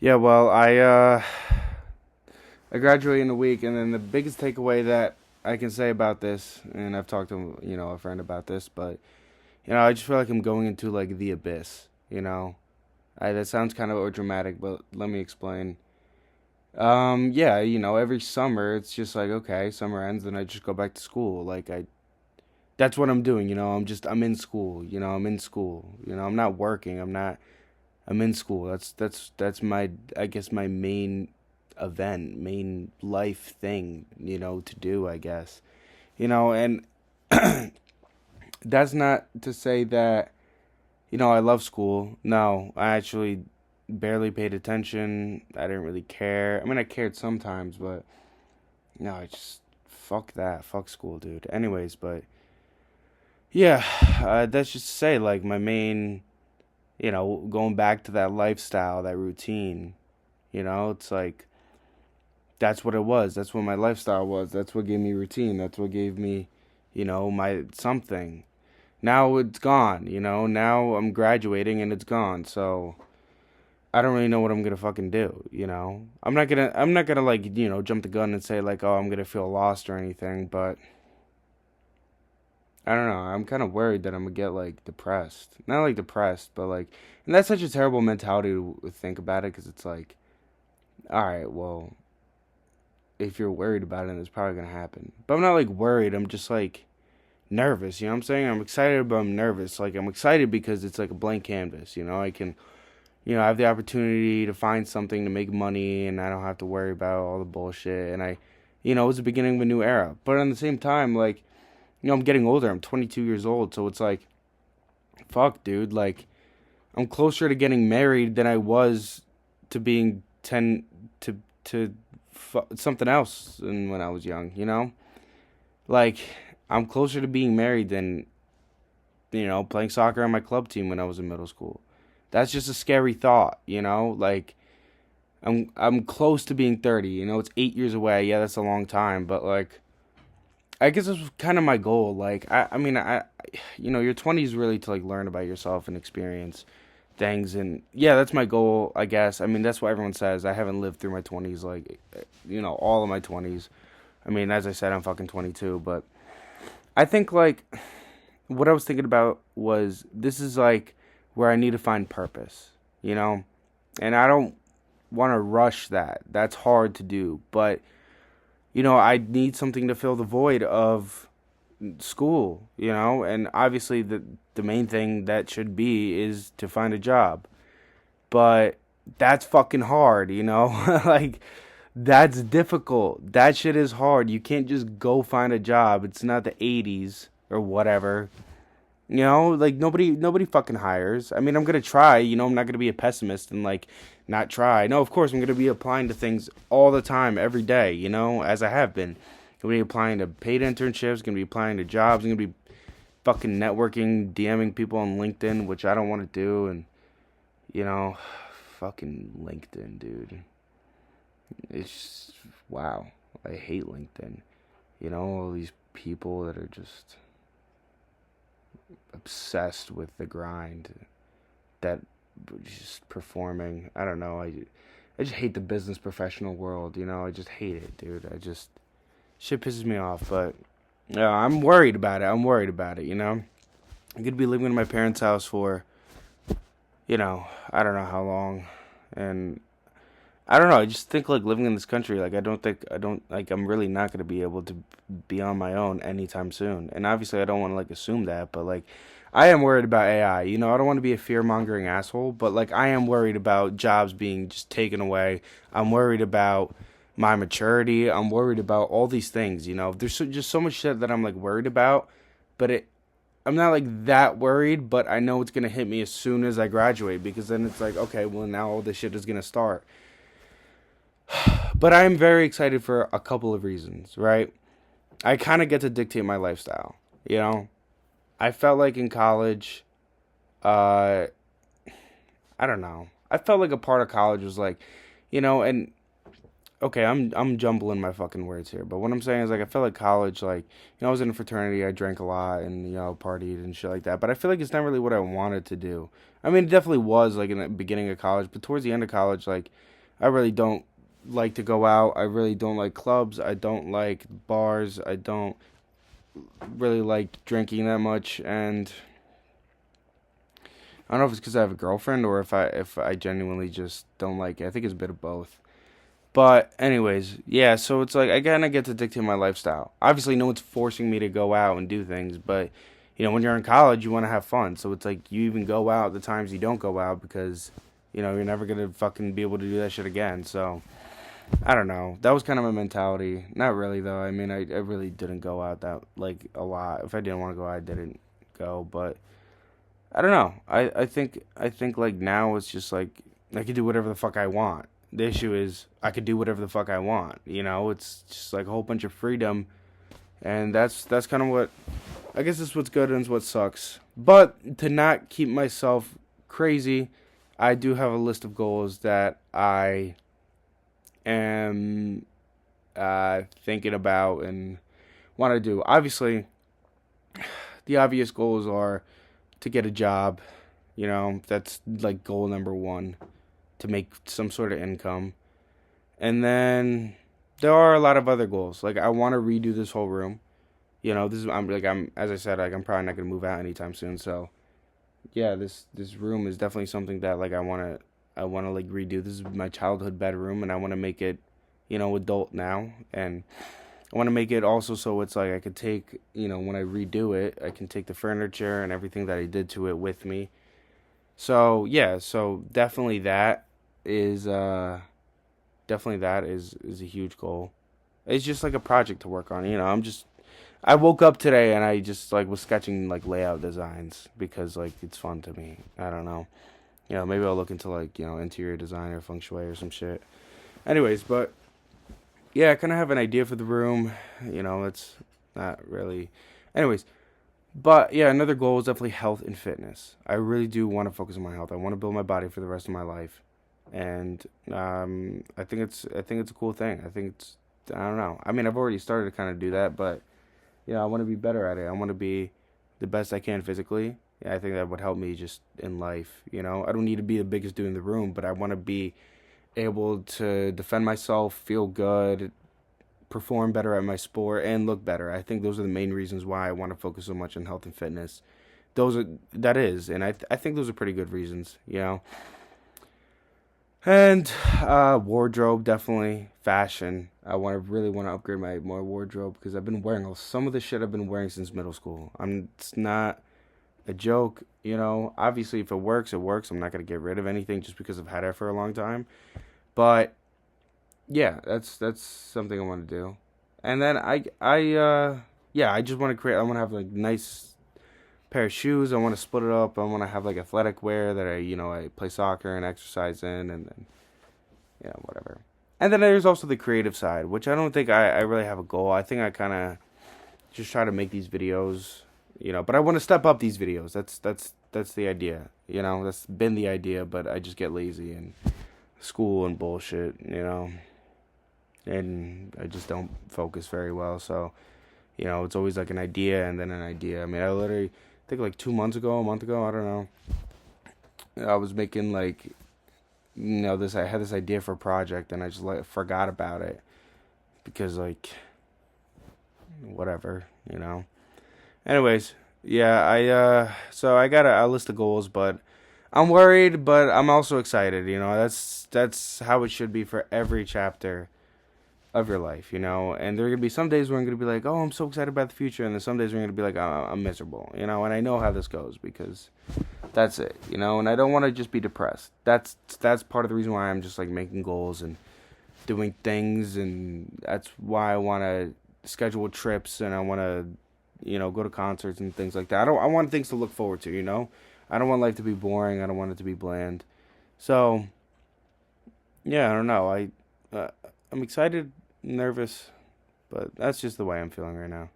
Yeah, well, I graduate in a week, and then the biggest takeaway that I can say about this, and I've talked to a friend about this, but I just feel like I'm going into like the abyss. That sounds kind of dramatic, but let me explain. Yeah, every summer it's just like okay, summer ends, and I just go back to school. That's what I'm doing. I'm in school. I'm in school. I'm not working. I'm in school. That's my I guess my main event, main life thing, to do, I guess. And that's not to say that, I love school. No, I actually barely paid attention. I didn't really care. I mean, I cared sometimes, but no, I just fuck that. Fuck school, dude. Anyways, but yeah, that's just to say like my main, going back to that lifestyle, that routine, it's like that's what it was. That's what my lifestyle was. That's what gave me routine. That's what gave me, my something. Now it's gone, Now I'm graduating and it's gone. So I don't really know what I'm gonna fucking do. I'm not gonna like, jump the gun and say like, oh, I'm gonna feel lost or anything, but I don't know. I'm kind of worried that I'm gonna get like depressed. Not like depressed, but like, and that's such a terrible mentality to think about it because it's like, all right, well, if you're worried about it, it's probably gonna happen. But I'm not like worried. I'm just like nervous. You know what I'm saying? I'm excited, but I'm nervous. Like I'm excited because it's like a blank canvas. I can, I have the opportunity to find something to make money, and I don't have to worry about all the bullshit. And it's the beginning of a new era. But at the same time, like, I'm getting older. I'm 22 years old, so it's like, fuck, dude. Like, I'm closer to getting married than I was to being 10 to something else than when I was young. Like, I'm closer to being married than, playing soccer on my club team when I was in middle school. That's just a scary thought. Like, I'm close to being 30. It's 8 years away. Yeah, that's a long time, but like, I guess this was kind of my goal. Like, I mean, your 20s really to like learn about yourself and experience things, and yeah, that's my goal. I guess. I mean, that's what everyone says. I haven't lived through my 20s, like, all of my 20s. I mean, as I said, I'm fucking 22, but I think like what I was thinking about was this is like where I need to find purpose. And I don't want to rush that. That's hard to do, but I need something to fill the void of school. And obviously the main thing that should be is to find a job. But that's fucking hard. Like that's difficult. That shit is hard. You can't just go find a job. It's not the 80s or whatever. Like nobody fucking hires. I mean, I'm gonna try. I'm not gonna be a pessimist and like not try. No, of course I'm gonna be applying to things all the time, every day. As I have been. I'm gonna be applying to paid internships. Gonna be applying to jobs. I'm gonna be fucking networking, DMing people on LinkedIn, which I don't want to do. And you know, fucking LinkedIn, dude. It's just, wow. I hate LinkedIn. All these people that are just obsessed with the grind, that just performing. I don't know. I just hate the business professional world. I just hate it, dude. Shit pisses me off. But yeah, I'm worried about it. I'm gonna be living in my parents' house for I don't know how long, and I don't know. I just think like living in this country, like I don't like I'm really not gonna be able to be on my own anytime soon. And obviously, I don't want to like assume that, but like I am worried about AI. I don't want to be a fear mongering asshole, but like I am worried about jobs being just taken away. I'm worried about my maturity. I'm worried about all these things. There's just so much shit that I'm like worried about, but I'm not like that worried, but I know it's gonna hit me as soon as I graduate because then it's like, okay, well now all this shit is gonna start. But I am very excited for a couple of reasons, right? I kind of get to dictate my lifestyle, you know? I felt like in college, uh, I don't know. I felt like a part of college was like, and okay, I'm jumbling my fucking words here, but what I'm saying is like I feel like college, like I was in a fraternity, I drank a lot and partied and shit like that, but I feel like it's not really what I wanted to do. I mean, it definitely was like in the beginning of college, but towards the end of college, like I really don't like to go out. I really don't like clubs. I don't like bars. I don't really like drinking that much, and I don't know if it's because I have a girlfriend or if I genuinely just don't like it. I think it's a bit of both. But anyways, yeah, so it's like I kind of get to dictate my lifestyle. Obviously, no one's forcing me to go out and do things, but when you're in college, you want to have fun. So it's like you even go out the times you don't go out because you're never gonna fucking be able to do that shit again. So I don't know. That was kind of my mentality. Not really though. I mean, I really didn't go out that like a lot. If I didn't want to go, I didn't go. But I don't know. I think like now it's just like I can do whatever the fuck I want. The issue is I could do whatever the fuck I want. It's just like a whole bunch of freedom, and that's kind of what I guess is what's good and what sucks. But to not keep myself crazy, I do have a list of goals that I am thinking about and want to do. Obviously, the obvious goals are to get a job. That's like goal number one, to make some sort of income. And then there are a lot of other goals. Like I want to redo this whole room. This is I'm as I said, like I'm probably not gonna move out anytime soon. So yeah, this room is definitely something that like I wanna like redo. This is my childhood bedroom, and I wanna make it, adult now, and I want to make it also so it's like I could take, when I redo it, I can take the furniture and everything that I did to it with me. So yeah, so is definitely that is a huge goal. It's just like a project to work on. I woke up today and I just like was sketching like layout designs because like it's fun to me. I don't know. Maybe I'll look into like, interior design or feng shui or some shit. Anyways, but yeah, I kind of have an idea for the room. It's not really. Anyways, but yeah, another goal is definitely health and fitness. I really do want to focus on my health. I want to build my body for the rest of my life, and I think it's a cool thing. I don't know. I mean, I've already started to kind of do that, but I want to be better at it. I want to be the best I can physically. Yeah, I think that would help me just in life. I don't need to be the biggest dude in the room, but I want to be able to defend myself, feel good, perform better at my sport, and look better. I think those are the main reasons why I want to focus so much on health and fitness. And I think those are pretty good reasons. And wardrobe, definitely fashion. Really want to upgrade my wardrobe because I've been wearing some of the shit I've been wearing since middle school. It's not a joke. Obviously if it works, it works. I'm not gonna get rid of anything just because I've had it for a long time. But yeah, that's something I want to do. And then I just want to create. I want to have like nice pair of shoes. I want to split it up. I want to have like athletic wear that I play soccer and exercise in, and then whatever. And then there's also the creative side, which I don't think I really have a goal. I think I kind of just try to make these videos, but I want to step up these videos. That's the idea. That's been the idea, but I just get lazy and school and bullshit. And I just don't focus very well. So, it's always like an idea and then an idea. I mean, I literally think like 2 months ago, a month ago, I don't know. I was making like, I had this idea for a project and I just like forgot about it because like, whatever. Anyways, yeah, so I got a list of goals, but I'm worried, but I'm also excited. That's how it should be for every chapter of your life. And there are gonna be some days where I'm gonna be like, oh, I'm so excited about the future, and then some days where I'm gonna be like, oh, I'm miserable. And I know how this goes because that's it. And I don't want to just be depressed. That's part of the reason why I'm just like making goals and doing things, and that's why I want to schedule trips and I want to, go to concerts and things like that. I want things to look forward to. I don't want life to be boring. I don't want it to be bland. So, yeah, I don't know. I'm excited, nervous, but that's just the way I'm feeling right now.